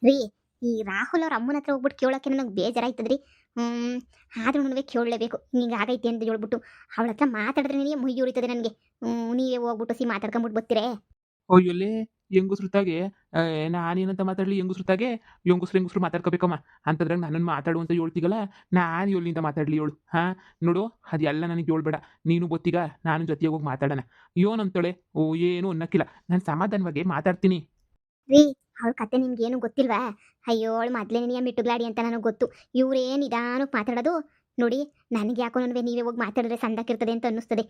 ರೀ, ಈ ರಾಹುಲ್ ಅವ್ರ ಅಮ್ಮನ ಹತ್ರ ಹೋಗ್ಬಿಟ್ಟು ಕೇಳೋಕೆ ನನಗೆ ಬೇಜಾರಾಯ್ತದ್ರಿ. ಹ್ಮ್. ಆದ್ರೂ ಕೇಳಲೇಬೇಕು ಹಿಂಗೆ ಆಗೈತೆ ಅಂತ ಹೇಳ್ಬಿಟ್ಟು. ಅವಳ ಹತ್ರ ಮಾತಾಡಿದ್ರೆ ನನಗೆ ಮುಯ್ಯಿ ಉರಿತದೆ ನನಗೆ. ನೀವೇ ಹೋಗ್ಬಿಟ್ಟು ಮಾತಾಡ್ಕೊಂಬಿಟ್ಟು ಬರ್ತೀರೇ. ಅಯ್ಯೊಲ್ಲೇ ಹೆಂಗುಸ್ರುತಾಗೆ ನಾನೇನಂತ ಮಾತಾಡ್ಲಿ ಹೆಂಗುಸ್ರುತಾಗೆ ಹೆಂಗುಸ್ರು ಮಾತಾಡ್ಕೋಬೇಕಮ್ಮ. ಅಂತದ್ರಾಗ ನನ್ನನ್ನು ಮಾತಾಡು ಅಂತ ಹೇಳ್ತಿಗಲ್ಲ, ನಾನು ಎಲ್ಲಿಂದ ಮಾತಾಡ್ಲಿ ಹೇಳು ನೋಡು, ಅದೆಲ್ಲ ನನಗೆ ಹೇಳ್ಬೇಡ. ನೀನು ಬತ್ತೀಗ ನಾನು ಜೊತೆಗೆ ಹೋಗಿ ಮಾತಾಡೋಣ. ಏನಂತಾಳೆ? ಓ ಏನು ಅನ್ನಕ್ಕಿಲ್ಲ, ನಾನು ಸಮಾಧಾನವಾಗಿ ಮಾತಾಡ್ತೀನಿ. ರೀ, ಅವಳ ಕತೆ ನಿಮ್ಗೇನು ಗೊತ್ತಿಲ್ವಾ? ಅಯ್ಯೋ ಅವಳು ಮೊದಲೇ ನಿನಗೆ ಮಿಟ್ಟುಗ್ಲಾಡಿ ಅಂತ ನನಗೆ ಗೊತ್ತು. ಇವ್ರೇನು ನಿಧಾನಕ್ಕೆ ಮಾತಾಡೋದು ನೋಡಿ. ನನಗೆ ಯಾಕೋ ನೀವೇ ಹೋಗಿ ಮಾತಾಡಿದ್ರೆ ಸಂದಕ್ಕಿರ್ತದೆ ಅಂತ ಅನ್ನಿಸ್ತದೆ.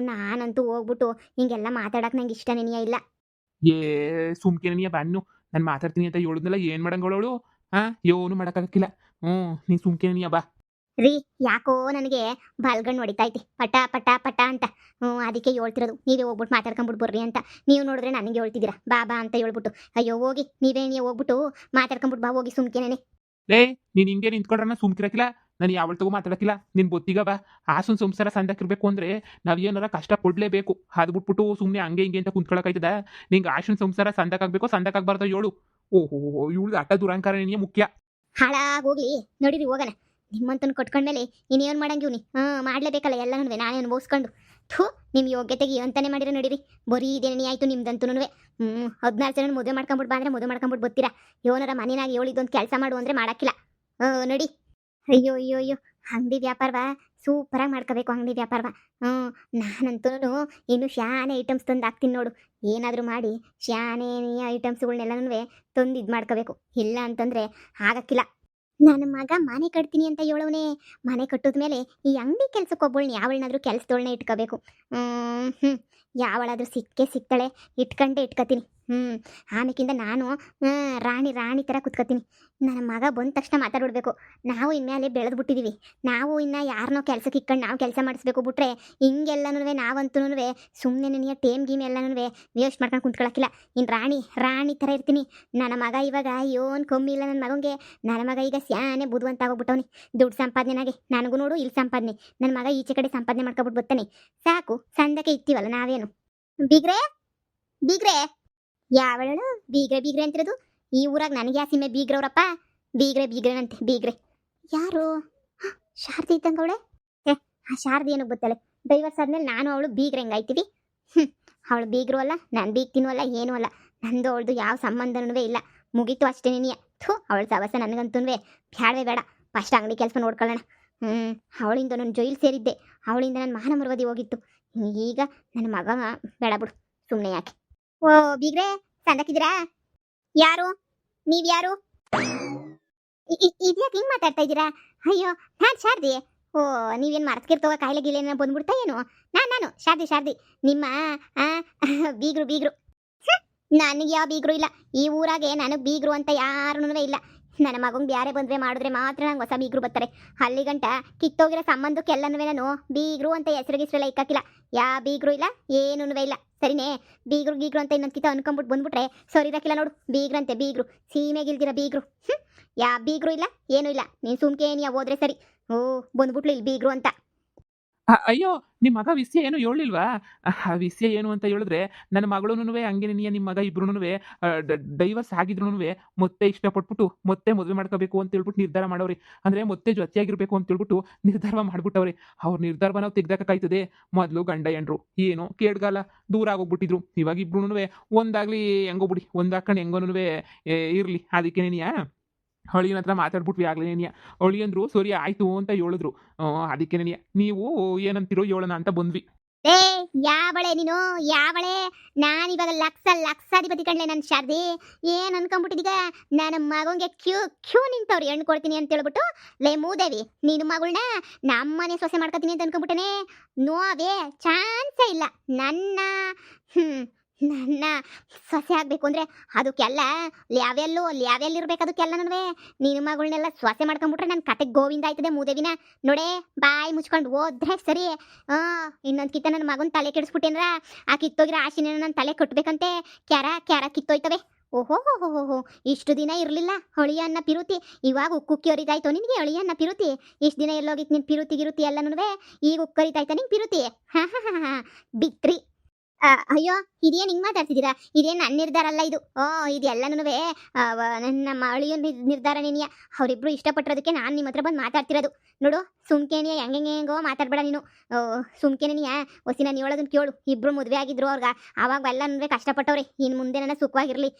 ನಾನಂತೂ ಹೋಗ್ಬಿಟ್ಟು ಹಿಂಗೆಲ್ಲ ಮಾತಾಡಕ್ಕೆ ನಂಗೆ ಇಷ್ಟ ನೆನೆಯ ಇಲ್ಲ. ಏ ಸುಮ್ಕಿನ ನೀ ಬನ್ನು, ನಾನು ಮಾತಾಡ್ತೀನಿ ಅಂತ ಹೇಳಿದ್ನಲ್ಲ, ಏನು ಮಾಡಂಗಳವಳು? ಏನು ಮಾಡೋಕ್ಕಾಗಕ್ಕಿಲ್ಲ. ನೀನು ಸುಮ್ಕಿನ ನೀ ಬಾ. ರೀ, ಯಾಕೋ ನನಗೆ ಬಲ್ಗಣ್ಣು ಹೊಡಿತೈತಿ ಪಟ ಪಟ ಪಟ ಅಂತ. ಅದಕ್ಕೆ ಹೇಳ್ತಿರೋದು ನೀವೇ ಹೋಗ್ಬಿಟ್ಟು ಮಾತಾಡ್ಕೊಂಬಿಟ್ಟು ಬರ್ರಿ ಅಂತ. ನೀವು ನೋಡಿದ್ರೆ ನನಗೆ ಹೇಳ್ತಿದ್ದೀರಾ ಬಾ ಬಾ ಅಂತ ಹೇಳ್ಬಿಟ್ಟು. ಅಯ್ಯೋ ಹೋಗಿ ನೀವೇ ಹೋಗ್ಬಿಟ್ಟು ಮಾತಾಡ್ಕೊಂಬಿಟ್ಟು ಬಾ ಹೋಗಿ ಸುಮ್ಕೆನೇನೆ. ಲೇ, ನೀನು ಹಿಂಗೆ ನಿಂತ್ಕೊಂಡ್ರೆ ಸುಮ್ಕಿರಕ್ಕಿಲ್ಲ. ನಾನು ಯಾವತ್ತೂ ಮಾತಾಡಕ್ಕಿಲ್ಲ. ನೀನು ಬೊತ್ತಿಗ ಬಾ. ಹಾಸನ್ ಸಂಸಾರ ಸಂದಕ್ಕಿರ್ಬೇಕು ಅಂದರೆ ನಾವು ಏನಾರ ಕಷ್ಟ ಪಡಲೇಬೇಕು. ಅದು ಬಿಟ್ಬಿಟ್ಟು ಸುಮ್ಮನೆ ಹಂಗೆ ಹಿಂಗೆ ಅಂತ ಕುಂತ್ಕೊಳಕಾಯ್ತದ? ನಿಂಗೆ ಹಾಸನ್ ಸಂಸಾರ ಸಂದಕ್ಕಾಗಬೇಕು, ಸಂದಕ್ಕಾಗಬಾರ್ದು ಹೇಳು. ಓಹೋ, ಇವಳು ಅಟ್ಟ ದುರಂಕಾರ ನಿನಗೆ ಮುಖ್ಯ. ಹಾಳಾಗೋಗ್ಲಿ. ನೋಡಿರಿ ಹೋಗೋಣ. ನಿಮ್ಮಂತನ ಕಟ್ಕೊಂಡ್ಮೇಲೆ ಇನ್ನೇನು ಮಾಡಂಗಿವ್ನಿ. ಮಾಡ್ಲೇಬೇಕಲ್ಲ ಎಲ್ಲನೂ ನಾನೇ ಅನುಭವಿಸ್ಕೊಂಡು. ಥೂ, ನಿಮ್ಮ ಯೋಗ್ಯತೆಗೆ ಅಂತಾನೆ ಮಾಡಿರೋ ನಡೀರಿ. ಬರೀ ಇದೇನೇ ಆಯಿತು ನಿಮ್ದಂತೂ. 14 ಜನ ಮದುವೆ ಮಾಡ್ಕೊಂಬಿಟ್ಟು ಬಾ ಅಂದರೆ ಮದುವೆ ಮಾಡ್ಕೊಂಬಿಟ್ಟು ಬರ್ತೀರಾ. ಯೋನರ ಮನೆಯಾಗ ಹೇಳಿದ್ದೊಂದು ಕೆಲಸ ಮಾಡು ಅಂದರೆ ಮಾಡೋಕ್ಕಿಲ್ಲ. ನಡಿ. ಅಯ್ಯೋ ಅಯ್ಯೋ ಅಯ್ಯೋ, ಅಂಗಡಿ ವ್ಯಾಪಾರವ ಸೂಪರಾಗಿ ಮಾಡ್ಕೋಬೇಕು. ಅಂಗಡಿ ವ್ಯಾಪಾರವ ನಾನಂತೂ ಇನ್ನು ಶಾನೆ ಐಟಮ್ಸ್ ತಂದು ಹಾಕ್ತೀನಿ ನೋಡು. ಏನಾದರೂ ಮಾಡಿ ಶಾನೆ ಐಟಮ್ಸ್ಗಳ್ನೆಲ್ಲನೂ ತಂದು ಇದು ಮಾಡ್ಕೋಬೇಕು. ಇಲ್ಲ ಅಂತಂದರೆ ಆಗಕ್ಕಿಲ್ಲ. ನನ್ನ ಮಗ ಮನೆ ಕಟ್ತೀನಿ ಅಂತ ಹೇಳೋನೆ. ಮನೆ ಕಟ್ಟಿದ್ಮೇಲೆ ಈ ಅಂಗಡಿ ಕೆಲ್ಸಕ್ಕೆ ಒಬ್ಬಳನ್ನ ಯಾವಳನ್ನಾದ್ರೂ ಕೆಲ್ಸದೊಳನೆ ಇಟ್ಕೋಬೇಕು. ಹ್ಞೂ, ಯಾವಳಾದ್ರೂ ಸಿಕ್ಕೇ ಸಿಗ್ತಾಳೆ. ಇಟ್ಕೊಂಡೇ ಇಟ್ಕೋತೀನಿ. ಆಮೇಕಿಂದ ನಾನು ರಾಣಿ ರಾಣಿ ಥರ ಕುತ್ಕೋತೀನಿ. ನನ್ನ ಮಗ ಬಂದ ತಕ್ಷಣ ಮಾತಾಡ್ಬಿಡ್ಬೇಕು. ನಾವು ಇನ್ಮೇಲೆ ಬೆಳೆದು ಬಿಟ್ಟಿದ್ದೀವಿ. ನಾವು ಇನ್ನು ಯಾರನ್ನೋ ಕೆಲ್ಸಕ್ಕೆ ಇಕ್ಕೊಂಡು ನಾವು ಕೆಲಸ ಮಾಡಿಸ್ಬೇಕು ಬಿಟ್ರೆ ಹಿಂಗೆಲ್ಲನೂ ನಾವಂತೂ ಸುಮ್ಮನೆ ನಿನಗೆ ಟೇಮ್ ಗೀಮ್ ಎಲ್ಲನೂ ವೇಸ್ಟ್ ಮಾಡ್ಕೊಂಡು ಕುಂತ್ಕೊಳ್ಳೋಕ್ಕಿಲ್ಲ. ಇನ್ನು ರಾಣಿ ರಾಣಿ ಥರ ಇರ್ತೀನಿ. ನನ್ನ ಮಗ ಇವಾಗ ಏನು ಕಮ್ಮಿ ಇಲ್ಲ. ನನ್ನ ಮಗನಿಗೆ ನನ್ನ ಮಗ ಈಗ ಸ್ಯಾನೆ ಬುದ್ಧಿವಂತ ಆಗೋಗ್ಬಿಟ್ಟವನಿ. ದುಡ್ಡು ಸಂಪಾದನೆನಾಗೆ ನನಗೂ ನೋಡು ಇಲ್ಲಿ ಸಂಪಾದನೆ. ನನ್ನ ಮಗ ಈಚೆ ಕಡೆ ಸಂಪಾದನೆ ಮಾಡ್ಕೊಬಿಟ್ಟು ಬರ್ತಾನೆ. ಸಾಕು, ಸಂದಕ್ಕೆ ಇರ್ತೀವಲ್ಲ ನಾವೇನು. ಬೀಗ್ರೆ ಬೀಗ್ರೆ, ಯಾವಳು ಬೀಗ್ರೆ ಬೀಗ್ರೆ ಅಂತಿರೋದು? ಈ ಊರಾಗ ನನಗೆ ಆ ಸಿಮ್ಮೆ ಬೀಗ್ರವ್ರಪ್ಪ. ಬೀಗ್ರೆ ಬೀಗ್ರೆನಂತೆ ಬೀಗ್ರೆ. ಯಾರು? ಶಾರದಿ ಇದ್ದಂಗೆ ಅವಳೆ. ಆ ಶಾರದಿ ಏನಕ್ಕೆ ಗೊತ್ತಲ್ಲ. ಡೈವರ್ಸ್ ಆದ್ಮೇಲೆ ನಾನು ಅವಳು ಬೀಗ್ರೆ ಹೆಂಗಾಯ್ತೀವಿ. ಅವಳು ಬೀಗ್ರು ಅಲ್ಲ, ನಾನು ಬೀಗ್ತೀನೂ ಅಲ್ಲ, ಏನೂ ಅಲ್ಲ. ನಂದು ಅವಳದು ಯಾವ ಸಂಬಂಧನೂ ಇಲ್ಲ. ಮುಗೀತು ಅಷ್ಟೇ ನೀನಿಯ. ಅವಳ ಸವಸ ನನಗಂತೂ ಬ್ಯಾಡವೇ ಬೇಡ. ಫಸ್ಟ್ ಅಂಗಡಿ ಕೆಲಸ ನೋಡ್ಕೊಳ್ಳೋಣ. ಅವಳಿಂದ ನಾನು ಜೈಲು ಸೇರಿದ್ದೆ. ಅವಳಿಂದ ನನ್ನ ಮಾನ ಮರ್ಯಾದೆ ಹೋಗಿತ್ತು. ಈಗ ನನ್ನ ಮಗ ಬೇಡ ಬಿಡು, ಸುಮ್ಮನೆ ಯಾಕೆ. ಓ ಬೀಗ್ರೆ, ಸಂದಕ್ಕಿದ್ದೀರಾ? ಯಾರು ನೀವ್ಯಾರು? ಇದ್ಯಾಕೆ ಹಿಂಗೆ ಮಾತಾಡ್ತಾ ಇದ್ದೀರಾ? ಅಯ್ಯೋ, ನಾನು ಶಾರದಿ. ಓ, ನೀವೇನು ಮರ್ತ್ಕಿರ್ತವ ಕಾಯಿಲೆ ಗಿಲೆನ ಬಂದ್ಬಿಡ್ತಾ ಏನು? ನಾನು ಶಾರದಿ ಶಾರದಿ, ನಿಮ್ಮ ಬೀಗ್ರು ಬೀಗ್ರು. ನನಗೆ ಯಾವ ಬೀಗ್ರು ಇಲ್ಲ. ಈ ಊರಾಗೆ ನನಗೆ ಬೀಗ್ರು ಅಂತ ಯಾರೂ ಇಲ್ಲ. ನನ್ನ ಮಗಂಗೆ ಬ್ಯಾರೆ ಬಂದರೆ ಮಾಡಿದ್ರೆ ಮಾತ್ರ ನಂಗೆ ಹೊಸ ಬೀಗ್ರು ಬರ್ತಾರೆ. ಅಲ್ಲಿ ಗಂಟ ಕಿತ್ತೋಗಿರೋ ಸಂಬಂಧಕ್ಕೆಲ್ಲನೂ ನಾನು ಬೀಗ್ರು ಅಂತ ಹೆಸರಿಗಿಸ್ರೆಲ್ಲ ಇಕ್ಕಾಕಿಲ್ಲ. ಯಾ ಬೀಗ್ರು ಇಲ್ಲ, ಏನೂ ಇಲ್ಲ. ಸರಿನೇ? ಬೀಗ್ರು ಗೀಗ್ರು ಅಂತ ಇನ್ನೊಂದು ಕಿತ್ತ ಅನ್ಕೊಂಬಿಟ್ಟು ಬಂದ್ಬಿಟ್ರೆ ಸರಿರಕ್ಕಿಲ್ಲ ನೋಡು. ಬೀಗ್ರಂತೆ ಬೀಗ್ರು, ಸೀಮೆಗಿಲ್ದಿರ ಬೀಗ್ರು. ಯಾ ಬೀಗ್ರು ಇಲ್ಲ, ಏನೂ ಇಲ್ಲ. ನೀನು ಸುಮ್ಕೆ ನೀ ಹೋದ್ರೆ ಸರಿ. ಬಂದ್ಬಿಟ್ಲು ಇಲ್ಲಿ ಬೀಗ್ರು ಅಂತ. ಅಯ್ಯೋ, ನಿಮ್ಮ ಮಗ ವಿಷಯ ಏನು ಹೇಳಿಲ್ವಾ? ಆ ವಿಷಯ ಏನು ಅಂತ ಹೇಳಿದ್ರೆ, ನನ್ನ ಮಗಳೂನು ಹಂಗೆ ನೀ ನಿಮ್ಮ ಮಗ ಇಬ್ರು ಡೈವರ್ಸ್ ಆಗಿದ್ರು ಮತ್ತೆ ಇಷ್ಟಪಟ್ಬಿಟ್ಟು ಮತ್ತೆ ಮದುವೆ ಮಾಡ್ಕೋಬೇಕು ಅಂತ ಹೇಳ್ಬಿಟ್ಟು ನಿರ್ಧಾರ ಮಾಡೋರಿ. ಅಂದರೆ ಮತ್ತೆ ಜೊತೆಯಾಗಿರ್ಬೇಕು ಅಂತ ಹೇಳ್ಬಿಟ್ಟು ನಿರ್ಧಾರ ಮಾಡ್ಬಿಟ್ಟವ್ರಿ. ಅವ್ರ ನಿರ್ಧಾರ ನಾವು ತೆಗ್ದಾಕಾಯ್ತದೆ? ಮೊದಲು ಗಂಡ ಹೆಂಡ್ರು ಏನೋ ಕೇಡ್ಗಾಲ ದೂರ ಆಗೋಗ್ಬಿಟ್ಟಿದ್ರು. ಇವಾಗ ಇಬ್ರು ಒಂದಾಗ್ಲಿ ಹೆಂಗೋ ಬಿಡಿ, ಒಂದಾಕೊಂಡು ಹೆಂಗೋನು ಇರಲಿ. ಅದಕ್ಕೆ ನೀ ಅಳಿಯನ ಹತ್ರ ಮಾತಾಡ್ಬಿಟ್ವಿ ಆಗ್ಲೇ ನೀ. ಅಳಿಯಂದ್ರು ಸರಿ ಆಯಿತು ಅಂತ ಹೇಳಿದ್ರು. ಅದಕ್ಕೆ ನೀವು ಏನಂತೀರೋ ಹೇಳೋಣ ಅಂತ ಬಂದ್ವಿ. ಏ ಯಾವಳೆ ನೀನು? ಯಾವಳೆ? ನಾನಿವಾಗ ಲಕ್ಷಾಧಿಪತಿ ಕಣ್ಲೆ ನನ್ನ ಶಾರದಿ. ಏನು ಅನ್ಕೊಂಬಿಟ್ಟಿದೀಗ? ನನ್ನ ಮಗಂಗೆ ಕ್ಯೂ ನಿಂತವ್ರು ಹೆಣ್ಣು ಕೊಡ್ತೀನಿ ಅಂತ ಹೇಳ್ಬಿಟ್ಟು. ಲೇ ಮೂದೇವಿ, ನೀನು ಮಗಳನ್ನ ನಮ್ಮನೆ ಸೊಸೆ ಮಾಡ್ಕೊತೀನಿ ಅಂತ ಅನ್ಕೊಂಬಿಟ್ಟನೆ. ನೋವೇ ಚಾನ್ಸೇ ಇಲ್ಲ. ನನ್ನ ಸೊಸೆ ಆಗಬೇಕು ಅಂದರೆ ಅದಕ್ಕೆಲ್ಲ ಲ್ಯಾವೆಲ್ಲಿರ್ಬೇಕು. ಅದಕ್ಕೆಲ್ಲನೂ ನಿನ್ನ ಮಗಳನ್ನೆಲ್ಲ ಸೊಸೆ ಮಾಡ್ಕೊಂಬಿಟ್ರೆ ನನ್ನ ಕತೆಗೆ ಗೋವಿಂದ ಆಯ್ತದೆ. ಮೂದೇವಿನ ನೋಡೇ, ಬಾಯಿ ಮುಚ್ಕೊಂಡು ಹೋದ್ರೆ ಸರಿ. ಇನ್ನೊಂದು ಕಿತ್ತ ನನ್ನ ಮಗನ ತಲೆ ಕೆಡಿಸ್ಬಿಟ್ಟೇನ್ರ, ಆ ಕಿತ್ತೋಗಿರೋ ಆಶಿನ ನನ್ನ ತಲೆ ಕಟ್ಟಬೇಕಂತೆ. ಕ್ಯಾರ ಕಿತ್ತೋಯ್ತವೆ. ಓಹೋ ಹೋ ಹೋ ಹೋ, ಇಷ್ಟು ದಿನ ಇರಲಿಲ್ಲ ಅಳಿಯ ಅನ್ನ ಪಿರುತಿ. ಇವಾಗ ಉಕ್ಕುಕ್ಕಿ ಹೊರಿದಾಯ್ತು ನಿನಗೆ ಅಳಿಯ ಅನ್ನ ಪಿರುತಿ. ಇಷ್ಟು ದಿನ ಎಲ್ಲೋಗಿತ್ತು ನಿನ್ನ ಪಿರುತಿ ಗಿರುತಿ ಎಲ್ಲನೂ ಈಗ ಉಕ್ಕರಿತಾಯ್ತಾ ನಿಂಗೆ ಪಿರುತಿ? ಬಿಟ್ರಿ. ಅಯ್ಯೋ ಇದೇನು ಹಿಂಗೆ ಮಾತಾಡ್ತಿದ್ದೀರಾ? ಇದೇನು ನನ್ನ ನಿರ್ಧಾರ ಅಲ್ಲ ಇದು. ಇದೆಲ್ಲನೂ ನಮ್ಮ ಅಳಿಯ ನಿರ್ಧಾರ ನೀನಿಯ. ಅವರಿಬ್ರು ಇಷ್ಟಪಟ್ಟಿರೋದಕ್ಕೆ ನಾನು ನಿಮ್ಮ ಹತ್ರ ಬಂದು ಮಾತಾಡ್ತಿರೋದು. ನೋಡು ಸುಮ್ಕೆನಿಯ ಹೆಂಗೋ ಮಾತಾಡ್ಬೇಡ ನೀನು. ಸುಮ್ಕೆನಿಯ ಒಸಿ ನಾನು ಹೇಳೋದನ್ನ ಕೇಳು. ಇಬ್ರು ಮದುವೆ ಆಗಿದ್ರು ಅವ್ರಿಗೆ ಆವಾಗ ಎಲ್ಲನೂ ಕಷ್ಟಪಟ್ಟವ್ರೆ. ಇನ್ನು ಮುಂದೆ ನನ್ನ ಸುಖವಾಗಿರಲಿ.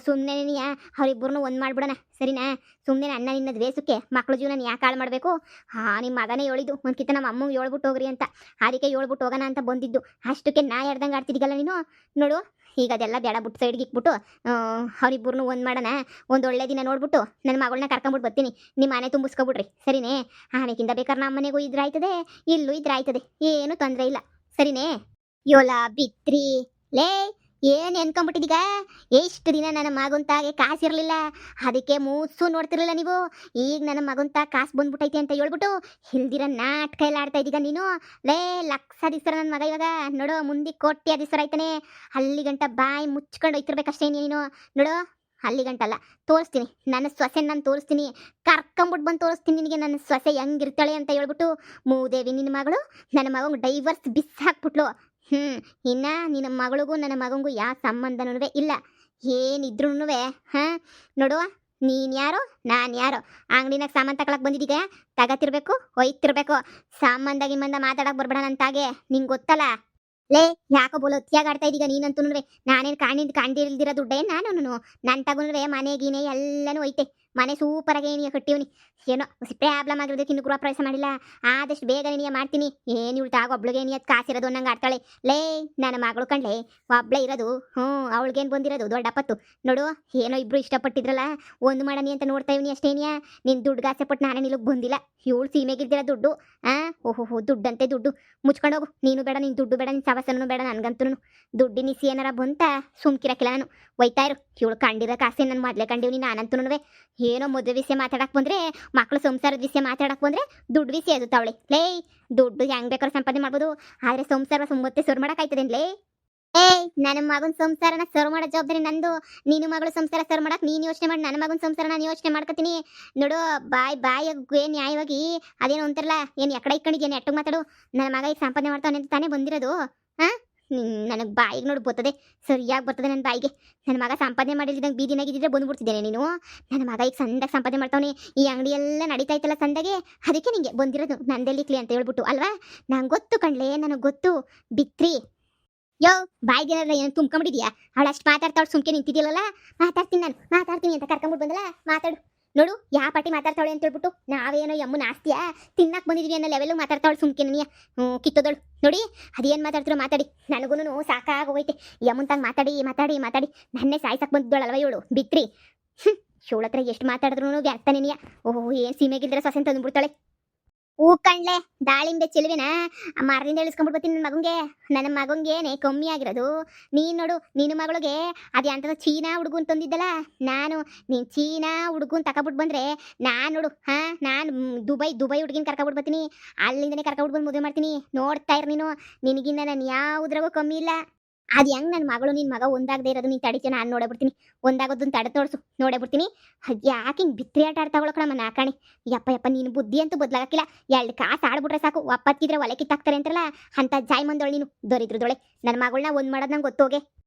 ಸುಮ್ಮನೆನಿಯ ಅವರಿಬ್ಬರನ್ನು ಒಂದು ಮಾಡ್ಬಿಡೋಣ ಸರಿನಾ? ಸುಮ್ಮನೆ ನನ್ನ ನಿನ್ನ ದ್ವೇಷಕ್ಕೆ ಮಕ್ಳ ಜೀವನ ಯಾಕೆ ಹಾಳು ಮಾಡಬೇಕು? ನಿಮ್ಮ ಮಗನೇ ಹೇಳಿದ್ದು ಒಂದ್ಕಿತ ನಮ್ಮ ಅಮ್ಮಗೆ ಹೇಳ್ಬಿಟ್ಟು ಹೋಗ್ರಿ ಅಂತ. ಅದಕ್ಕೆ ಹೇಳ್ಬಿಟ್ಟು ಹೋಗೋಣ ಅಂತ ಬಂದಿದ್ದು. ಅಷ್ಟಕ್ಕೆ ನಾ ಹೇಳ್ದಂಗೆ ಆಡ್ತಿದ್ದೀಗಲ್ಲ ನೀನು. ನೋಡು ಈಗ ಅದೆಲ್ಲ ಬೇಡ ಬಿಟ್ಟು ಸೈಡ್ಗೆ ಇಕ್ಬಿಟ್ಟು ಅವ್ರಿಬ್ಬರನ್ನು ಒಂದು ಮಾಡೋಣ. ಒಂದು ಒಳ್ಳೆ ದಿನ ನೋಡ್ಬಿಟ್ಟು ನನ್ನ ಮಗಳನ್ನ ಕರ್ಕೊಂಬಿಟ್ಟು ಬರ್ತೀನಿ. ನಿಮ್ಮ ಮನೆ ತುಂಬಿಸ್ಕೊಬಿಡ್ರಿ ಸರಿನೇ? ಆಮೇಕಿಂದ ಬೇಕಾದ್ರೆ ನಮ್ಮ ಮನೆಗೂ ಇದ್ರಾಯ್ತದೆ, ಇಲ್ಲೂ ಇದ್ರಾಯ್ತದೆ, ಏನು ತೊಂದರೆ ಇಲ್ಲ ಸರಿನೇ? ಯೋಲಾ ಬಿತ್ರಿ ಲೇ, ಏನು ಎನ್ಕೊಂಬಿಟ್ಟಿದೀಗ? ಎಷ್ಟು ದಿನ ನನ್ನ ಮಗಂತಾಗೆ ಕಾಸಿರಲಿಲ್ಲ, ಅದಕ್ಕೆ ಮೂಸು ನೋಡ್ತಿರ್ಲಿಲ್ಲ ನೀವು. ಈಗ ನನ್ನ ಮಗಂತ ಕಾಸು ಬಂದ್ಬಿಟ್ಟೈತೆ ಅಂತ ಹೇಳ್ಬಿಟ್ಟು ಹಿಲ್ದಿರ ನಾಟಕ ಎಲ್ಲ ಆಡ್ತಾ ಇದ್ದೀಗ ನೀನು. ಲೇ ಲಕ್ಷ ದಿಸ್ರ ನನ್ನ ಮಗ ಇವಾಗ ನೋಡು ಮುಂದೆ ಕೋಟ್ಯ ದಿಸ್ರ ಆಯ್ತಾನೆ. ಅಲ್ಲಿ ಗಂಟ ಬಾಯಿ ಮುಚ್ಕೊಂಡು ಹೋಯ್ತಿರ್ಬೇಕಷ್ಟೇ ನೀನು. ನೋಡು ಅಲ್ಲಿ ಗಂಟಲ್ಲ ತೋರಿಸ್ತೀನಿ, ನನ್ನ ಸೊಸೆ ನಾನು ತೋರಿಸ್ತೀನಿ. ಕರ್ಕೊಂಬಿಟ್ಟು ಬಂದು ತೋರಿಸ್ತೀನಿ ನಿನಗೆ ನನ್ನ ಸೊಸೆ ಹೆಂಗಿರ್ತಾಳೆ ಅಂತ ಹೇಳ್ಬಿಟ್ಟು. ಮೂದೇವಿ ನಿನ್ನ ಮಗಳು ನನ್ನ ಮಗಂಗೆ ಡೈವರ್ಸ್ ಬಿಸ್ ಹಾಕ್ಬಿಟ್ಲು. ಇನ್ನು ನಿನ್ನ ಮಗಳಿಗೂ ನನ್ನ ಮಗಂಗೂ ಯಾವ ಸಂಬಂಧನೂ ಇಲ್ಲ. ಏನಿದ್ರೂ ಹಾಂ ನೋಡುವ, ನೀನು ಯಾರೋ ನಾನು ಯಾರೋ ಅಂಗಡಿನಾಗ ಸಾಮಾನು ತಗೊಳಕ್ಕೆ ಬಂದಿದ್ದೀಗ ತಗತಿರ್ಬೇಕು, ಒಯ್ತಿರ್ಬೇಕು. ಸಂಬಂಧ ಮಾತಾಡಕ್ಕೆ ಬರ್ಬೇಡ ನಂತಾಗೆ, ನಿಂಗೆ ಗೊತ್ತಲ್ಲ. ಲೇ ಯಾಕೋ ಬೋಲೋ ಹೊತ್ತಿಯಾಗ ಆಡ್ತಾ ಇದ್ದೀಗ ನೀನಂತೂ. ನಾನೇನು ಕಾಣ್ದಿಲ್ದಿರೋ ದುಡ್ಡೇ ನಾನು. ನನ್ನ ತಗೊಂಡ್ರೆ ಮನೆ ಗೀನೆ ಎಲ್ಲನೂ ಐತೆ. ಮನೆ ಸೂಪರಾಗಿ ಏನಿಯ ಕಟ್ಟಿವ್ನಿ. ಏನೋ ಪ್ರಾಬ್ಲಮ್ ಆಗಿರೋದಕ್ಕೆ ಇನ್ನು ಗೃಹ ಪ್ರವೇಶ ಮಾಡಿಲ್ಲ. ಆದಷ್ಟು ಬೇಗ ನೀನಿಯ ಮಾಡ್ತೀನಿ. ಏನು ಇಳ್ತಾಗ ಒಬ್ಳಿಗೆ ಏನಿಯ ಕಾಸಿರೋದು ಅನ್ನಂಗೆ ಆಡ್ತಾಳೆ. ಲೇ ನನ್ನ ಮಗಳು ಕಂಡ್ಲೆ ಒಬ್ಳೆ ಇರೋದು. ಅವಳಿಗೇನು ಬಂದಿರೋದು ದೊಡ್ಡಪ್ಪತ್ತು. ನೋಡು ಏನೋ ಇಬ್ರು ಇಷ್ಟಪಟ್ಟಿದ್ರಲ್ಲ, ಒಂದು ಮಾಡನಿ ಅಂತ ನೋಡ್ತಾ ಇವ್ನಿ ಅಷ್ಟೇನಿಯ. ನಿನ್ನ ದುಡ್ಡು ಆಸೆ ಪಟ್ಟು ನಾನೇ ನಿಲ್ಲಿಗೆ ಬಂದಿಲ್ಲ. ಇವಳು ಸೀಮೆಗಿಲ್ದಿರ ದುಡ್ಡು. ಓಹೋ ದುಡ್ಡಂತೆ ದುಡ್ಡು. ಮುಚ್ಕೊಂಡೋಗು. ನೀನು ಬೇಡ, ನಿನ್ನ ದುಡ್ಡು ಬೇಡ, ನಿನ್ನ ಸವಸನೂ ಬೇಡ. ನನಗಂತೂ ದುಡ್ಡಿನ ಇಸಿ ಏನಾರ ಬಂತ ಸುಮ್ಕಿರಕ್ಕಿಲ್ಲ ನಾನು. ಒಯ್ತಾ ಇರು. ಇವಳು ಕಂಡಿರೋ ಕಾಸೆ ನಾನು ಮೊದಲೇ ಕಂಡಿವ್ನಿ. ನಾನಂತೂ ಏನೋ ಮದುವೆ ವಿಷಯ ಮಾತಾಡಕ್ಕೆ ಬಂದರೆ, ಮಕ್ಳು ಸಂಸಾರದ ವಿಷಯ ಮಾತಾಡಕ್ಕೆ ಬಂದರೆ ದುಡ್ಡು ವಿಷಯ ಅದು ತವಳೆ. ಲೇ ದುಡ್ಡು ಹೆಂಗೆ ಬೇಕಾದ್ರೂ ಸಂಪಾದನೆ ಮಾಡ್ಬೋದು, ಆದರೆ ಸಂಸಾರ ಮತ್ತೆ ಸರ್ ಮಾಡೋಕ್ಕಾಯ್ತದೇನ್ಲೇ? ನನ್ನ ಮಗನ ಸಂಸಾರನ ಸರ್ ಮಾಡೋ ಜವಾಬ್ದಾರಿ ನಂದು. ನೀನು ಮಗಳು ಸಂಸಾರ ಸರ್ ಮಾಡಕ್ಕೆ ನೀನು ಯೋಚನೆ ಮಾಡಿ, ನನ್ನ ಮಗನ ಸಂಸಾರ ನಾನು ಯೋಚನೆ ಮಾಡ್ಕೊತೀನಿ. ನೋಡು ಬಾಯಿಗೆ ನ್ಯಾಯವಾಗಿ ಅದೇನು ಅಂತಾರಲ್ಲ, ಏನು ಎಕಡೆ ಇಟ್ಕೊಂಡಿದ್ಯೇನು ನೆಟ್ಟಗೆ ಮಾತಾಡು. ನನ್ನ ಮಗ ಈಗ ಸಂಪಾದನೆ ಮಾಡ್ತಾನೆ ಅಂತ ತಾನೇ ಬಂದಿರೋದು. ನನಗೆ ಬಾಯಿಗೆ ನೋಡಿ ಬರ್ತದೆ, ಸರಿಯಾಗಿ ಬರ್ತದೆ ನನ್ನ ಬಾಯಿಗೆ. ನನ್ನ ಮಗ ಸಂಪಾದನೆ ಮಾಡಿಲ್ದಂಗೆ ಬೀದಿನಾಗಿದ್ದರೆ ಬಂದುಬಿಡ್ತಿದ್ದೇನೆ ನೀನು. ನನ್ನ ಮಗ ಈಗ ಸಂದಾಗ ಸಂಪಾದನೆ ಮಾಡ್ತಾವನೆ, ಈ ಅಂಗಡಿ ಎಲ್ಲ ನಡೀತಾ ಇತ್ತಲ್ಲ ಸಂದಾಗೆ, ಅದಕ್ಕೆ ನಿಂಗೆ ಬಂದಿರೋದು ನಂದೆಲ್ಲಿಕ್ಲಿ ಅಂತ ಹೇಳ್ಬಿಟ್ಟು ಅಲ್ವಾ? ನಂಗೆ ಗೊತ್ತು ಕಣ್ಲೆ, ನನಗೆ ಗೊತ್ತು ಬಿತ್ರಿ. ಯೋ ಬಾಯಿಗೆ ಏನು ತುಂಬ್ಕೊಂಬಿಟ್ಟಿದ್ಯಾ? ಅವಳು ಅಷ್ಟು ಮಾತಾಡ್ತಾವಳು, ಸುಮ್ಕೆ ನಿಂತಿದ್ದಿಲ್ಲಲ್ಲ. ಮಾತಾಡ್ತೀನಿ ಅಂತ ಕರ್ಕೊಂಬಿಟ್ಟು ಬಂದಲ್ಲ, ಮಾತಾಡು. ನೋಡು ಯಾವ ಪಾಟಿ ಮಾತಾಡ್ತಾವಳೆ ಅಂತ ಹೇಳ್ಬಿಟ್ಟು. ನಾವೇನೋ ಯಮ್ಮನ ಆಸ್ತಿಯಾ ತಿನ್ನಕ್ಕೆ ಬಂದಿದ್ವಿ ಅನ್ನೋ ಲೆವೆಲ್ಲು ಮಾತಾಡ್ತಾವಳು ಸುಮ್ಕೆ ನೀ. ಕಿತ್ತೋದಳು ನೋಡಿ. ಅದೇನು ಮಾತಾಡ್ತಿರೋ ಮಾತಾಡಿ, ನನಗೂ ಸಾಕಾಗೋಯ್ತೆ. ಯಮ್ಮಂತಾಗ ಮಾತಾಡಿ ನನ್ನೇ ಸಾಯ್ಸಕ್ಕೆ ಬಂದಿದ್ದಳಲ್ವ ಇವಳು ಬಿತ್ರಿ. ಇವಳ ಹತ್ರ ಎಷ್ಟು ಮಾತಾಡಿದ್ರು ವ್ಯರ್ಥ ನೀನಿಯ. ಓಹೋ ಏನು ಸೀಮೆಗಿಲ್ದ್ರೆ ಸೊಸೆ ಅಂತ ಅಂದ್ಬಿಡ್ತಾಳೆ. ಹೂ ಕಣ್ಲೆ ದಾಳಿಂಬೆ ಚೆಲುವಿನ ಮರದಿಂದ ಇಳಿಸ್ಕೊಂಡ್ಬಿಟ್ಟು ಬರ್ತೀನಿ ನನ್ನ ಮಗಂಗೇನೆ ಕಮ್ಮಿ ಆಗಿರೋದು. ನೀನು ನೋಡು, ನಿನ್ನ ಮಗಳಿಗೆ ಅದು ಅಂಥದ್ದು ಚೀನಾ ಹುಡುಗನ್ ತಂದಿದ್ದಲ್ಲ. ನೀನು ಚೀನಾ ಹುಡುಗನ್ ತಗೊಬಿಟ್ಟು ಬಂದರೆ ನಾನು ನೋಡು ನಾನು ದುಬೈ ಹುಡುಗಿನ ಕರ್ಕೊಬಿಟ್ಟು ಬರ್ತೀನಿ. ಅಲ್ಲಿಂದನೇ ಕರ್ಕೊಬಿಟ್ಟು ಬಂದು ಮದುವೆ ಮಾಡ್ತೀನಿ. ನೋಡ್ತಾ ಇರು ನೀನು, ನಿನಗಿನ್ನ ನಾನು ಯಾವುದ್ರಾಗೂ ಕಮ್ಮಿ ಇಲ್ಲ. ಅದು ಹೆಂಗೆ ನನ್ನ ಮಗಳು ನಿನ್ನ ಮಗ ಒಂದಾಗದೇ ಇರೋದು ನೀನು ತಡಿತೆ, ನಾನು ನೋಡೇ ಬಿಡ್ತೀನಿ. ಒಂದಾಗೋದನ್ನ ತಡೆ ತೋರಿಸು, ನೋಡೇ ಬಿಡ್ತೀನಿ. ಯಾಕೆ ಹಿಂಗೆ ಬಿತ್ತರಿ ಆಟ ಆಡ್ತಾಗೊಳಕಣ ನಾಕಾಣಿ. ಯಪ್ಪ ನೀನು ಬುದ್ಧಿ ಅಂತೂ ಬದಲಾಗಕ್ಕಿಲ್ಲ. 2 ಕಾಸು ಆಡ್ಬಿಟ್ರೆ ಸಾಕು, ಒಪ್ಪತ್ತಿದ್ರೆ ಒಲೆ ಕಿತ್ತಾಕ್ತಾರೆ ಅಂತಾರಲ್ಲ, ಅಂತ ಜಾಯ್ ಮಂದೋಳು ನೀನು ದೊರಿದ್ರದೊಳೆ. ನನ್ನ ಮಗಳನ್ನ ಒಂದು ಮಾಡೋದು ನಂಗೆ ಗೊತ್ತೋಗೆ.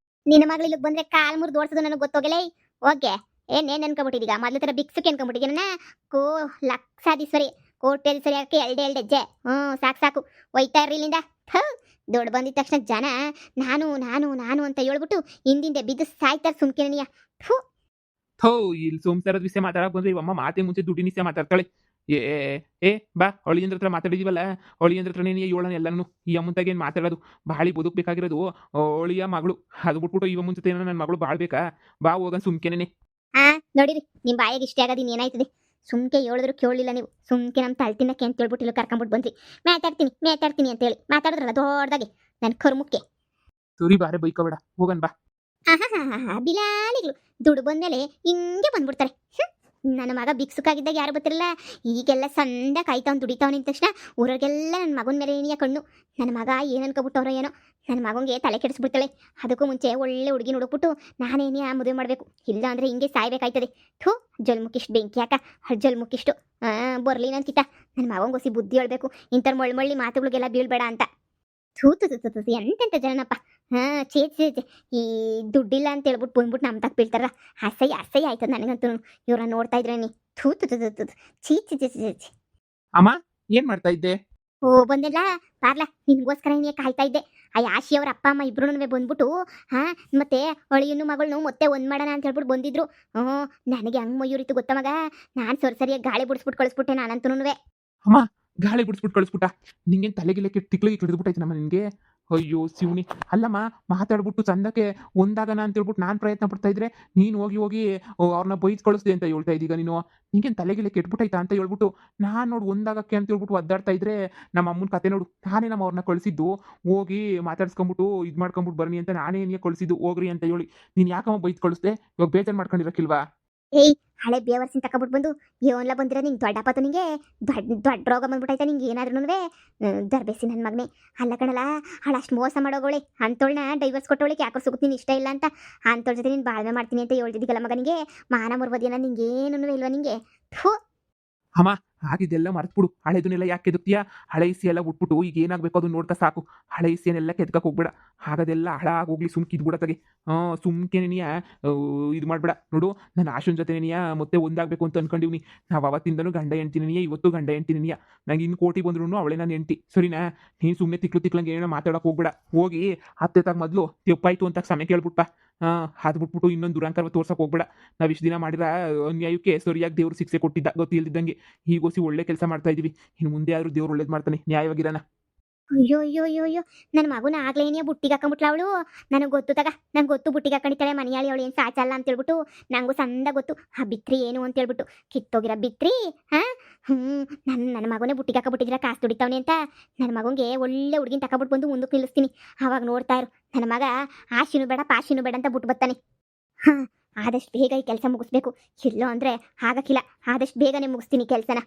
ನಿನ್ನ ಮಗಳು ಇಲ್ಲಿಗೆ ಬಂದರೆ ಕಾಲು ಮುರಿದು ಓಡಿಸೋದು ನನಗೆ ಗೊತ್ತೋಗಲೇ. ಓಕೆ ಏನೇನು ಅನ್ಕೊಬಿಟ್ಟಿದ್ದೀಗ? ಮೊದಲ ಥರ ಬಿಕ್ಸಕ್ಕೆ ಅನ್ಕೊಬಿಟ್ಟಿದ್ದೀನ. ಲಕ್ಷಾಧೀಶ್ವರಿ ಕೋಟ್ಯಾಧೀಶ್ವರಿ ಯಾಕೆ 2 ಹೆಜ್ಜೆ. ಸಾಕು ಒಯ್ತಾ ಇರ್ರಿ ಇಲ್ಲಿಂದ. ದೊಡ್ಡ ಬಂದಿದ ತಕ್ಷಣ ಜನ ನಾನು ಅಂತ ಹೇಳ್ಬಿಟ್ಟು ಹಿಂದಿಂದೆ ಬಿದ್ದು ಸಾಯ್ತಾರೆ ಸುಮ್ಕಿರನಿಯ. ಇಲ್ಲಿ ಸಂಸಾರದ ವಿಷಯ ಮಾತಾಡಕ್ ಬಂದ್ರೆ ಇವಮ್ಮ ಮಾತೆ ಮುಂಚೆ ದುಡ್ಡಿನ ವಿಷಯ ಮಾತಾಡ್ತಾಳೆ. ಬಾ ಅಳಿಯಂದ್ರ ಹತ್ರ ಮಾತಾಡಿದೀವಲ್ಲ, ಅಳಿಯಂದ್ರ ಹತ್ರ ನೀನು ಹೇಳೋಣ ಎಲ್ಲನೂ. ಈ ಅಮ್ಮಂತಾಗ ಏನು ಮಾತಾಡೋದು? ಬಾಳಿ ಬದುಕಬೇಕಾಗಿರೋದು ಅಳಿಯ ಮಗಳು. ಅದು ಬಿಟ್ಬಿಟ್ಟು ಇವ ಮುಂಚೆ ಏನೋ ನನ್ನ ಮಗಳು ಬಾಳ್ಬೇಕಾ? ಬಾ ಹೋಗನ್ ಸುಮ್ಕೆನೆ. ನೋಡಿರಿ ನಿಮ್ಮ ಬಾಯಿಗೆ ಇಷ್ಟ ಆಗೋದು ಇನ್ನೇನಾಯ್ತದೆ? ಸುಮ್ಕೆ ಹೇಳಿದ್ರು ಕೇಳಲಿಲ್ಲ ನೀವು. ಸುಮ್ಕೆ ನಮ್ಮ ತಳ್ತಿನಕ್ಕೆ ಅಂತ ಹೇಳ್ಬಿಟ್ಟು ಇಲ್ಲಿ ಕರ್ಕೊಂಬಿಟ್ಟು ಬಂದ್ರಿ. ಮಾತಾಡ್ತೀನಿ ಅಂತೇಳಿ ಮಾತಾಡಿದ್ರಲ್ಲ ದೊಡ್ಡದಾಗಿ ನನ್ನ ಕರ್ಮುಕ್ಕೆ. ಸರಿ ಬಾರೆ ಬೈಕೋಬೇಡ, ಹೋಗನ್ ಬಾ. ಬಿಲಾಲಿಗಳು ದುಡ್ಡು ಬಂದ್ಮೇಲೆ ಹಿಂಗೆ ಬಂದ್ಬಿಡ್ತಾರೆ. ನನ್ನ ಮಗ ಬಿಕ್ಸುಕಾಗಿದ್ದಾಗ ಯಾರು ಬರ್ತಿರಲ್ಲ, ಈಗೆಲ್ಲ ಸಂದ ಕಾಯ್ತಾವ್ನು ದುಡಿತಾವ್ ನಿಂತ ತಕ್ಷಣ ಊರಿಗೆಲ್ಲ ನನ್ನ ಮಗನ ಮೇಲೆ ಏನಿಯ ಕಣ್ಣು. ನನ್ನ ಮಗ ಏನು ಅನ್ಕೊಬಿಟ್ಟವ್ರೋ ಏನೋ, ನನ್ನ ಮಗನಿಗೆ ತಲೆ ಕೆಡಿಸ್ಬಿಡ್ತಾಳೆ. ಅದಕ್ಕೂ ಮುಂಚೆ ಒಳ್ಳೆ ಹುಡುಗಿ ನೋಡ್ಬಿಟ್ಟು ನಾನೇನೇ ಮದುವೆ ಮಾಡಬೇಕು, ಇಲ್ಲ ಅಂದರೆ ಹಿಂಗೆ ಸಾಯ್ಬೇಕಾಯ್ತದೆ. ಜಲ್ಮುಕ್ಕಿಷ್ಟು ಬೆಂಕಿ ಯಾಕ ಜಲ್ಮುಕ್ಕಿಷ್ಟು ಬರಲಿ ನನ್ಕಿತ. ನನ್ನ ಮಗಂಗೋಸಿ ಬುದ್ಧಿ ಹೇಳ್ಬೇಕು, ಇಂಥವ್ರು ಮಳ್ಳಿ ಮಾತುಗಳಿಗೆಲ್ಲ ಬೀಳ್ಬೇಡ ಅಂತ. ಎಂತೆಂಥ ಜನನಪ್ಪ. ಹಾಂ ಚೇ ಈ ದುಡ್ಡಿಲ್ಲ ಅಂತ ಹೇಳ್ಬಿಟ್ಟು ಬಂದ್ಬಿಟ್ಟು ನಮ್ಮ ತಕ್ಕ ಬೀಳ್ತಾರಲ್ಲ ಅಸಹ್ಯ ಆಯ್ತದ ನನಗಂತೂ ಇವ್ರನ್ನ ನೋಡ್ತಾ ಇದ್ರೆ ನೀ ಥೂ ತು ತು ತು ತು ತು. ಛೀ ಛೀ ಛೀ ಛೀ ಛೀ. ಅಮ್ಮ ಏನ್ ಮಾಡ್ತಾ ಇದ್ದೆ? ಓ ಬಂದಿಲ್ಲ ಪಾರ್ಲ ನಿನ್ಗೋಸ್ಕರ ನೀ ಕಾಯ್ತಾ ಇದ್ದೆ. ಆ ಯಾಶಿ ಅವ್ರ ಅಪ್ಪ ಅಮ್ಮ ಇಬ್ರು ಬಂದ್ಬಿಟ್ಟು ಹಾ ಮತ್ತೆ ಅಳಿಯನ್ನು ಮಗಳನ್ನ ಮತ್ತೆ ಒಂದ್ ಮಾಡೋಣ ಅಂತ ಹೇಳ್ಬಿಟ್ಟು ಬಂದಿದ್ರು. ಹ್ಞೂ ನನಗೆ ಹಂಗ್ ಮಯೂರಿತ್ತು ಗೊತ್ತ ಮಗ. ನಾನು ಸರಿಯಾಗಿ ಗಾಳಿ ಬಿಡಿಸ್ಬಿಟ್ಟು ಕಳಿಸ್ಬಿಟ್ಟೆ ನಾನಂತೂ. ಅಮ್ಮ ಗಾಳಿ ಬಿಡಿಸ್ಬಿಟ್ಟು ಕಳಿಸ್ಬಿಟ್ಟ. ನಿಂಗೇನು ತಲೆಗಿಲೆ ತಿಕ್ಲಿಗೆ ತಿಳಿದ್ಬಿಟ್ಟೈತೆ ನಮ್ಮ ನಿನಗೆ. ಅಯ್ಯೋ ಶಿವನಿ, ಅಲ್ಲಮ್ಮ ಮಾತಾಡ್ಬಿಟ್ಟು ಚಂದಕ್ಕೆ ಒಂದಾಗನ ಅಂತ ಹೇಳ್ಬಿಟ್ಟು ನಾನು ಪ್ರಯತ್ನ ಪಡ್ತಾ ಇದ್ರೆ ನೀನು ಹೋಗಿ ಅವ್ರನ್ನ ಬೈದ್ ಕಳಿಸ್ದೆ ಅಂತ ಹೇಳ್ತಾ ಇದ್ದೀಗ ನೀನು. ನಿಂಗೇನು ತಲೆಗಿಲೆ ಕೆಟ್ಬಿಟ್ಟೈತಾ ಅಂತ ಹೇಳ್ಬಿಟ್ಟು ನಾನು ನೋಡು ಒಂದಾಗಕ್ಕೆ ಅಂತ ಹೇಳ್ಬಿಟ್ಟು ಒದ್ದಾಡ್ತಾ ಇದ್ರೆ ನಮ್ಮ ಅಮ್ಮನ ಕತೆ ನೋಡು. ನಾನೇ ನಮ್ಮ ಅವ್ರನ್ನ ಕಳಿಸಿದ್ದು ಹೋಗಿ ಮಾತಾಡ್ಸ್ಕೊಂಬಿಟ್ಟು ಇದು ಮಾಡ್ಕೊಂಬಿಟ್ಟು ಬರ್ನಿ ಅಂತ ನಾನೇ ನಿನಗೆ ಕಳಿಸಿದ್ದು ಹೋಗ್ರಿ ಅಂತ ಹೇಳಿ. ನೀನು ಯಾಕಮ್ಮ ಬೈದ್ ಕಳಿಸ್ದೆ? ಇವಾಗ ಬೇಜಾರು ಮಾಡ್ಕೊಂಡಿರಕ್ಕಿಲ್ವಾ? ಏಯ್ ಹಳೆ ಬೇವರ್ಸಿನ ತಕೊಬಿಟ್ಟು ಬಂದು ಏನ್ಲ ಬಂದಿರ ನಿಂಗೆ ದೊಡ್ಡಪ್ಪತ್ತು ನಿಂಗೆ ದೊಡ್ಡ ರೋಗ ಬಂದ್ಬಿಟ್ಟೈತೆ ನಿಂಗೆ ಏನಾದ್ರೂ ದರ್ಬೇಸಿ ನನ್ನ ಮಗನೇ. ಅಲ್ಲ ಕಣಲ್ಲ ಅಷ್ಟು ಮೋಸ ಮಾಡೋಗೋಳೆ ಅಂಥೋಳನ್ನ ಡೈವರ್ಸ್ ಕೊಟ್ಟೋಳಿಗೆ ಯಾಕೋ ಸುಗುತ್ತೆ ನೀನು ಇಷ್ಟ ಇಲ್ಲ ಅಂತ ಅಂಥವ್ಳ ಜೊತೆ ನೀನು ಬಾಳ್ವೆ ಮಾಡ್ತೀನಿ ಅಂತ ಹೇಳ್ತಿದ್ದೀಗಲ್ಲ ಮಗನಿಗೆ. ಮಾನ ಮುರ್ಬೋದೇನ ನಿಂಗೇನು ಇಲ್ವಾ ನಿಂಗೆ? ಥೂ. ಅಮ್ಮ ಆಗಿದ್ದೆಲ್ಲ ಮರ್ತ್ಬಿಡು. ಹಳೆದನ್ನೆಲ್ಲ ಯಾಕೆ ಕೆದಕ್ತೀಯಾ? ಹಳೆ ಇಸಿ ಎಲ್ಲ ಬಿಟ್ಬಿಟ್ಟು ಈಗ ಏನಾಗಬೇಕು ಅದನ್ನ ನೋಡ್ತಾ ಸಾಕು. ಹಳೆ ಇಸಿಯನ್ನೆಲ್ಲ ಕೆದ್ಕಕ್ಕೆ ಹೋಗ್ಬೇಡ. ಹಾಗದೆಲ್ಲ ಹಾಳಾಗೋಗ್ಲಿ ಸುಮ್ಕೆ ಇದ್ಬಿಡತ್ತಾಗೆ. ಸುಮ್ಕೆ ನೀನಿಯ ಇದು ಮಾಡ್ಬೇಡ. ನೋಡು ನನ್ನ ಆಶುನ್ ಜೊತೆ ನೀನಿಯ ಮತ್ತೆ ಒಂದಾಗಬೇಕು ಅಂತ ಅನ್ಕೊಂಡಿವ್ನಿ. ನಾವು ಅವತ್ತಿಂದನೂ ಗಂಡ ಹೆಂಡ್ತಿ ನೀನಿಯ, ಇವತ್ತು ಗಂಡ ಹೆಂಡ್ತಿ ನೀನಿಯ. ನಂಗೆ ಇನ್ನು ಕೋಟಿ ಬಂದ್ರು ಅವಳೇ ನಾನು ಹೆಂಡ್ತಿ, ಸರಿನಾ? ನೀನು ಸುಮ್ಮನೆ ತಿಕ್ಲಂಗೆ ಏನೋ ಮಾತಾಡೋಕೆ ಹೋಗ್ಬೇಡ. ಹೋಗಿ ಅತ್ತೆ ತಾಗ ಮೊದಲು ತೆಪ್ಪಾಯ್ತು ಅಂತ ಸಮಯ ಕೇಳ್ಬಿಟ್ಟ. ಅದು ಬಿಟ್ಬಿಟ್ಟು ಇನ್ನೊಂದು ದುರಂಕರ ತೋರ್ಸಕ್ಕೆ ಹೋಗ್ಬೇಡ. ನಾವು ಇಷ್ಟು ದಿನ ಮಾಡಿರ ಅನ್ಯಾಯಕ್ಕೆ ಸರಿಯಾಗಿ ದೇವ್ರು ಶಿಕ್ಷೆ ಕೊಟ್ಟಿದ್ದ ಗೊತ್ತಿಲ್ದಿದ್ದಂಗೆ. ಈಗೋಸಿ ಒಳ್ಳೆ ಕೆಲಸ ಮಾಡ್ತಾ ಇದೀವಿ. ಇನ್ನು ಮುಂದೆ ಆದ್ರೂ ದೇವ್ರು ಒಳ್ಳೇದು ಮಾಡ್ತಾನೆ, ನ್ಯಾಯವಾಗಿರೋಣ. ಅಯ್ಯೋ ಅಯ್ಯೋ ಅಯ್ಯೋ ಅಯ್ಯೋ ನನ್ನ ಮಗುನ ಆಗ್ಲೇನೇ ಬುಟ್ಟಿಗೆ ಹಾಕೊಂಬಿಟ್ಲ ಅವಳು. ನನಗೆ ಗೊತ್ತು ತಗ, ನಂಗೆ ಗೊತ್ತು ಬುಟ್ಟಿಗೆ ಹಾಕೊಂಡಿದ್ದಾಳೆ ಮನೆಯಾಳಿ ಅವಳು ಏನು ಸಾಚಲ್ಲ ಅಂತ ಹೇಳ್ಬಿಟ್ಟು. ನಂಗೂ ಸಂದ ಗೊತ್ತು ಆ ಬಿತ್ರಿ ಏನು ಅಂತ ಹೇಳ್ಬಿಟ್ಟು. ಕಿತ್ತೋಗಿರ ಬಿತ್ರಿ. ನನ್ನ ಮಗನೇ ಬುಟ್ಟಿಗೆ ಹಾಕೊಬಿಟ್ಟಿದ್ದೀರ ಕಾಸು ದುಡಿತಾವನೆ ಅಂತ. ನನ್ನ ಮಗನಿಗೆ ಒಳ್ಳೆ ಹುಡುಗಿನ ತಗೊಬಿಟ್ಟು ಬಂದು ಮುಂದಕ್ಕೆ ನಿಲ್ಲಿಸ್ತೀನಿ. ಆವಾಗ ನೋಡ್ತಾ ಇರು ನನ್ನ ಮಗ ಆಶಿನೂ ಬೇಡ ಪಾಶಿನೂ ಬೇಡ ಅಂತ ಬಿಟ್ಟು ಬರ್ತಾನೆ. ಆದಷ್ಟು ಬೇಗ ಈ ಕೆಲಸ ಮುಗಿಸ್ಬೇಕು. ಇಲ್ಲೋ ಅಂದರೆ ಆಗಕ್ಕಿಲ್ಲ. ಆದಷ್ಟು ಬೇಗನೆ ಮುಗಿಸ್ತೀನಿ ಕೆಲಸನ.